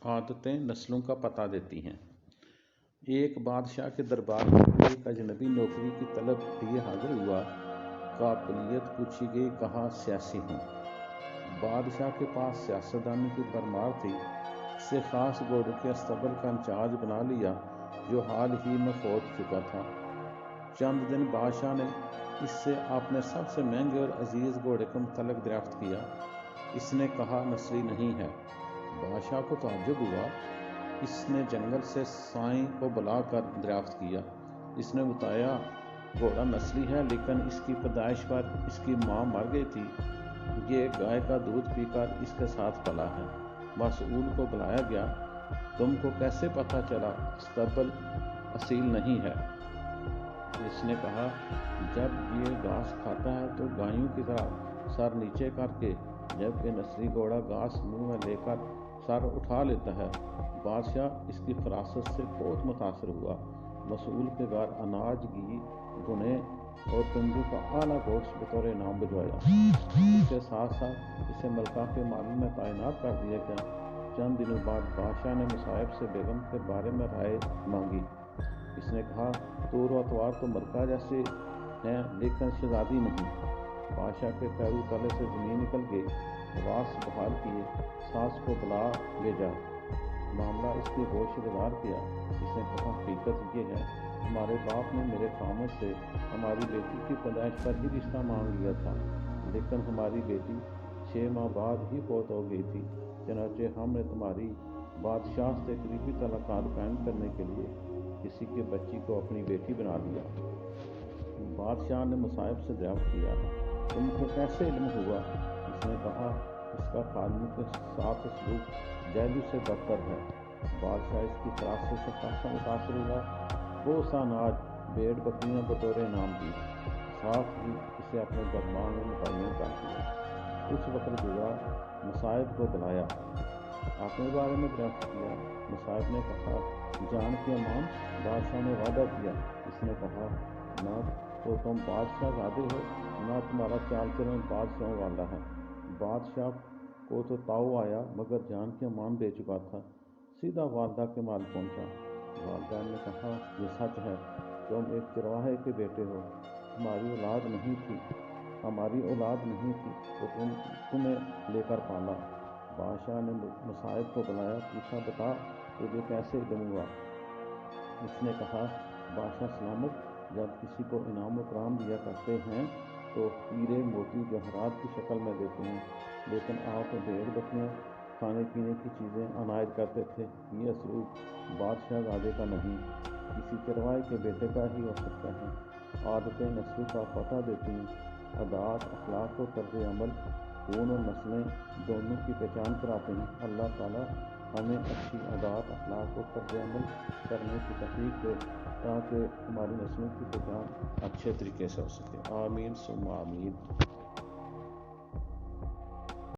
عادتیں نسلوں کا پتہ دیتی ہیں۔ ایک بادشاہ کے دربار میں ایک اجنبی نوکری کی طلب لیے حاضر ہوا۔ قابلیت پوچھی گئی، کہا سیاسی ہوں۔ بادشاہ کے پاس سیاستدانی کی بھرمار تھی۔ اسے خاص گھوڑوں کے استبل کا انچارج بنا لیا جو حال ہی میں فوت چکا تھا۔ چند دن بادشاہ نے اس سے اپنے سب سے مہنگے اور عزیز گھوڑے کا متعلق دریافت کیا۔ اس نے کہا نسلی نہیں ہے۔ بادشاہ کو تعجب ہوا۔ اس نے جنگل سے سائیں کو بلا کر دریافت کیا۔ اس نے بتایا گھوڑا نسلی ہے لیکن اس کی پیدائش پر اس کی ماں مر گئی تھی۔ یہ گائے کا دودھ پی کر اس کے ساتھ پلا ہے۔ مسئول کو بلایا گیا۔ تم کو کیسے پتہ چلا استبل اصیل نہیں ہے؟ اس نے کہا جب یہ گھاس کھاتا ہے تو گایوں کی طرح سر نیچے کر کے، جبکہ نسلی گھوڑا گھاس منہ میں لے کر سر اٹھا لیتا ہے۔ بادشاہ اس کی فراست سے بہت متاثر ہوا۔ مسئول کے گھر اناج، گھی، بھنے اور تندور کا اعلیٰ گوشت بطور انعام بھجوایا۔ اس کے ساتھ ساتھ اسے ملکہ کے محل میں تعینات کر دیا گیا۔ چند دنوں بعد بادشاہ نے مصائب سے بیگم کے بارے میں رائے مانگی۔ اس نے کہا طور و اطوار تو ملکہ جیسے ہیں لیکن شہزادی نہیں۔ بادشاہ کے پیروں تلے سے زمین نکل گئی۔ حواس بحال کیے، ساس کو بلا بھیجا، معاملہ اس کی ہوش بیدار کیا۔ اس نے کہا حقیقت یہ ہے تمہارے باپ نے میرے خامد سے ہماری بیٹی کی پیدائش پر ہی رشتہ مانگ لیا تھا، لیکن ہماری بیٹی 6 ماہ بعد ہی فوت ہو گئی تھی، چنانچہ ہم نے تمہاری بادشاہ سے قریبی تعلقات قائم کرنے کے لیے کسی کی بچی کو اپنی بیٹی بنا لیا۔ بادشاہ نے مصائب سے دریافت کیا تم کو کیسے علم ہوا؟ اس نے کہا اس کا خادموں کے ساتھ سلوک جیلوں سے بدتر ہے۔ بادشاہ اس کی فراست سے خاصا متاثر ہوا۔ بہت سا اناج، بھیڑ بکریاں بطور انعام دی۔ ساتھ ہی اسے اپنے دربار میں متعین کر دیا۔ کچھ وقت گزرا، مصائب کو بلایا، اپنے بارے میں دریافت کیا۔ مصائب نے کہا جان کی امان، بادشاہ نے وعدہ کیا۔ اس نے کہا نہ تو تم بادشاہ زادے ہو، نہ تمہارا چال چلن بادشاہوں والا ہے۔ بادشاہ کو تو تاؤ آیا مگر جان کی امان دے چکا تھا۔ سیدھا والدہ کے محل پہنچا۔ والدہ نے کہا یہ سچ ہے، تم ایک چرواہے کے بیٹے ہو، ہماری اولاد نہیں تھی تو تمہیں لے کر پالا۔ بادشاہ نے مصائب کو بلایا، پوچھا بتا تجھے کیسے علم ہوا؟ اس نے کہا بادشاہ سلامت، جب کسی کو انعام و اکرام دیا کرتے ہیں تو ہیرے موتی جواہرات کی شکل میں دیتے ہیں، لیکن آپ بھیڑ بکریاں، کھانے پینے کی چیزیں عنایت کرتے تھے۔ یہ سلوک بادشاہ زادے کا نہیں، کسی چرواہے کے بیٹے کا ہی ہو سکتا ہے۔ عادتیں نسلوں کا پتہ دیتی ہیں۔ عادات، اخلاق و طرز عمل خون اور نسلیں دونوں کی پہچان کراتے ہیں۔ اللہ تعالیٰ ہمیں اچھی عادات، اخلاق اور طرز عمل کرنے کی توفیق دے تاکہ ہماری نسلوں کی پہچان اچھے طریقے سے ہو سکے۔ آمین ثم آمین۔